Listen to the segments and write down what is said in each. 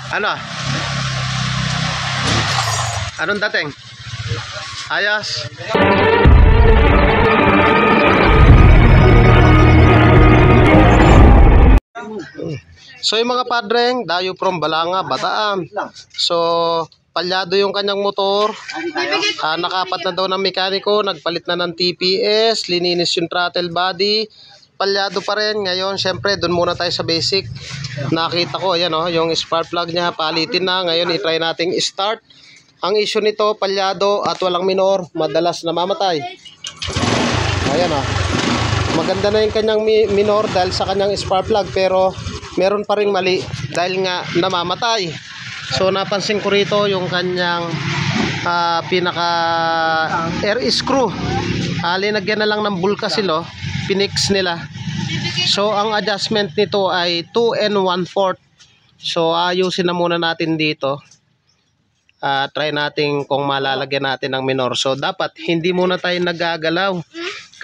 Ano? Anong dating? Ayos. So yung mga padreng, dayo from Balanga, Bataan. So palyado yung kanyang motor. Nakapat na daw ng mekaniko, nagpalit na ng TPS, lininis yung throttle body. Palyado pa rin. Ngayon, syempre, doon muna tayo sa basic. Nakita ko, ayan o, yung spark plug niya, palitin na. Ngayon, itry nating start. Ang issue nito, palyado at walang minor, madalas namamatay. Ayan o. Maganda na yung kanyang minor dahil sa kanyang spark plug, pero meron pa ring mali dahil nga namamatay. So, napansin ko rito yung kanyang pinaka air screw. Linagyan na lang ng bulkasil, pinix nila. So ang adjustment nito ay 2 1/4. So ayusin na muna natin dito. Try natin kung malalagyan natin ng minor. So dapat hindi muna tayo nagagalaw.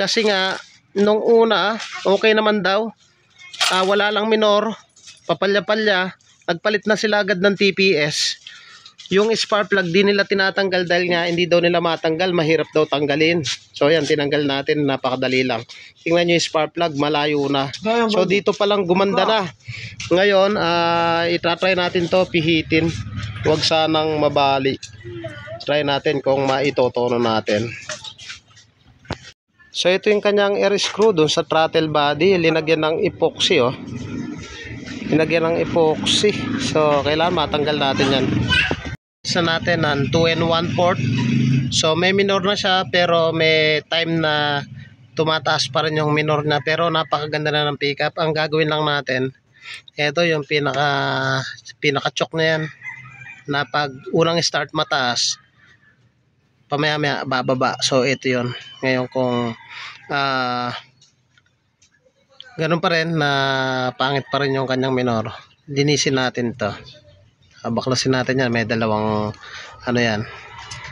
Kasi nga nung una okay naman daw. Wala lang minor, papalya-palya. Nagpalit na sila agad ng TPS. Yung spark plug di nila tinatanggal dahil nga hindi daw nila matanggal, mahirap daw tanggalin. So yan, tinanggal natin, napakadali lang. Tingnan nyo yung spark plug, malayo na. So dito pa lang gumanda na. Ngayon, itatry natin to, pihitin. Huwag sanang mabali. Try natin kung maitotono natin. So ito yung kanyang air screw dun sa throttle body, linagyan ng epoxy linagyan ng epoxy. So kailangan matanggal natin yan. Isa natin ng 2 1/4. So may minor na siya pero may time na tumataas pa rin yung minor na, pero napakaganda na ng pickup. Ang gagawin lang natin, ito yung pinaka choke na yan, na pag unang start mataas, pamaya-maya bababa. So ito yun. Ngayon kung ganun pa rin na pangit pa rin yung kanyang minor, linisin natin to. Baklasin natin yan, may dalawang yan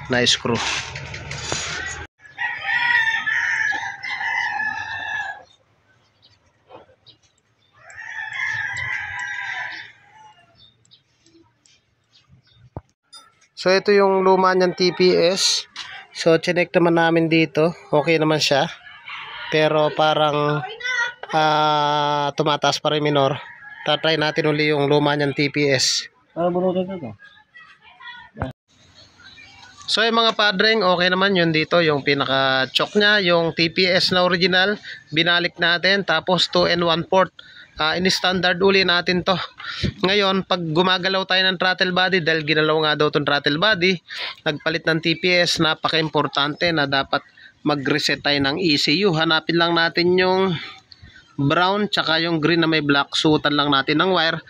na screw. So ito yung luma niyang TPS. So chinek naman namin dito, okay naman siya, pero parang tumataas pa rin minor. Tatry natin uli yung luma niyang TPS. So yung mga padreng, okay naman yun dito. Yung pinaka choke nya, yung TPS na original, binalik natin. Tapos 2 1/4. In-standard uli natin to. Ngayon, pag gumagalaw tayo ng throttle body, dahil ginalaw nga daw itong throttle body, nagpalit ng TPS, napaka-importante na dapat mag-reset tayo ng ECU. Hanapin lang natin yung brown tsaka yung green na may black. Suotan lang natin ng wire.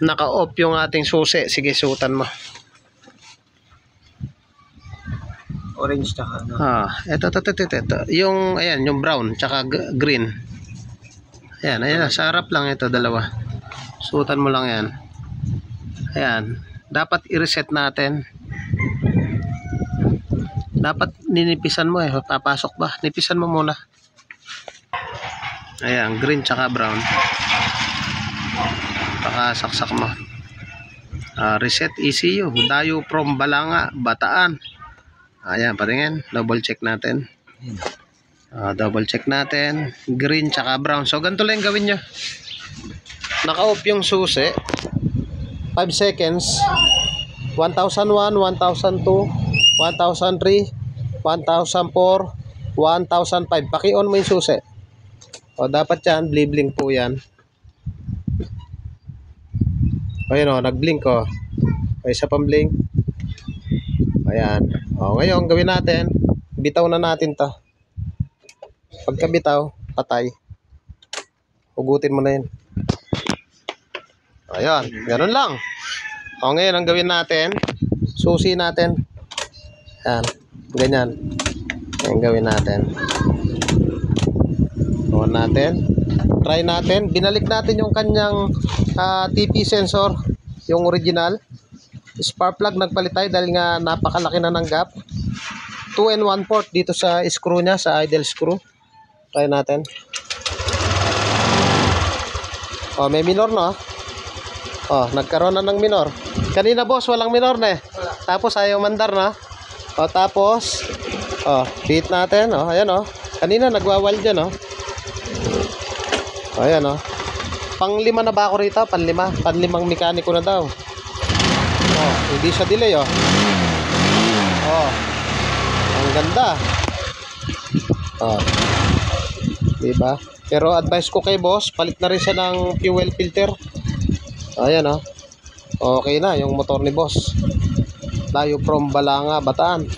Naka-off yung ating susi. Sige, suotan mo. Orange tsaka ito. Yung ayan, yung brown tsaka green. Ayan, sa harap lang ito, dalawa. Suotan mo lang yan. Ayan, dapat i-reset natin. Dapat ninipisan mo papasok ba? Nipisan mo muna. Ayan, green tsaka brown. Pakasaksak mo. Reset ECU. Dayo from Balanga, Bataan. Ayan, patingin. Double check natin. Double check natin. Green tsaka brown. So, ganito lang gawin nyo. Naka-off yung susi. 5 seconds. 1001, 1002, 1003, 1004, 1005. Paki-on mo yung susi. Dapat yan, blink po yan. Ayun nag-blink isa pang blink. Ayan. Ngayon, gawin natin, bitaw na natin to. Pagka bitaw, patay. Hugutin mo na yun. Ayan, ganun lang. Ngayon, ang gawin natin, susi natin. Ayan, ganyan. Ayan, gawin natin. On natin. Try natin. Binalik natin yung kanyang TP sensor, yung original. Spark plug nagpalit tayo dahil nga napakalaki na ng gap. 2 1/4 dito sa screw nya, sa idle screw. Try natin. May minor Oh, nagkaroon na ng minor. Kanina boss, walang minor na eh. Tapos ayaw mandar na. O tapos, beat natin. O, ayan o. Kanina nagwawal dyan o. O, ayan o. Pang-5 na ba ako rito? Pang-5 mekaniko na daw. O, hindi siya delay o. O, ang ganda. O, diba? Pero advice ko kay boss, palit na rin siya ng fuel filter. Ayan o. Okay na yung motor ni boss. Dayo from Balanga, Bataan.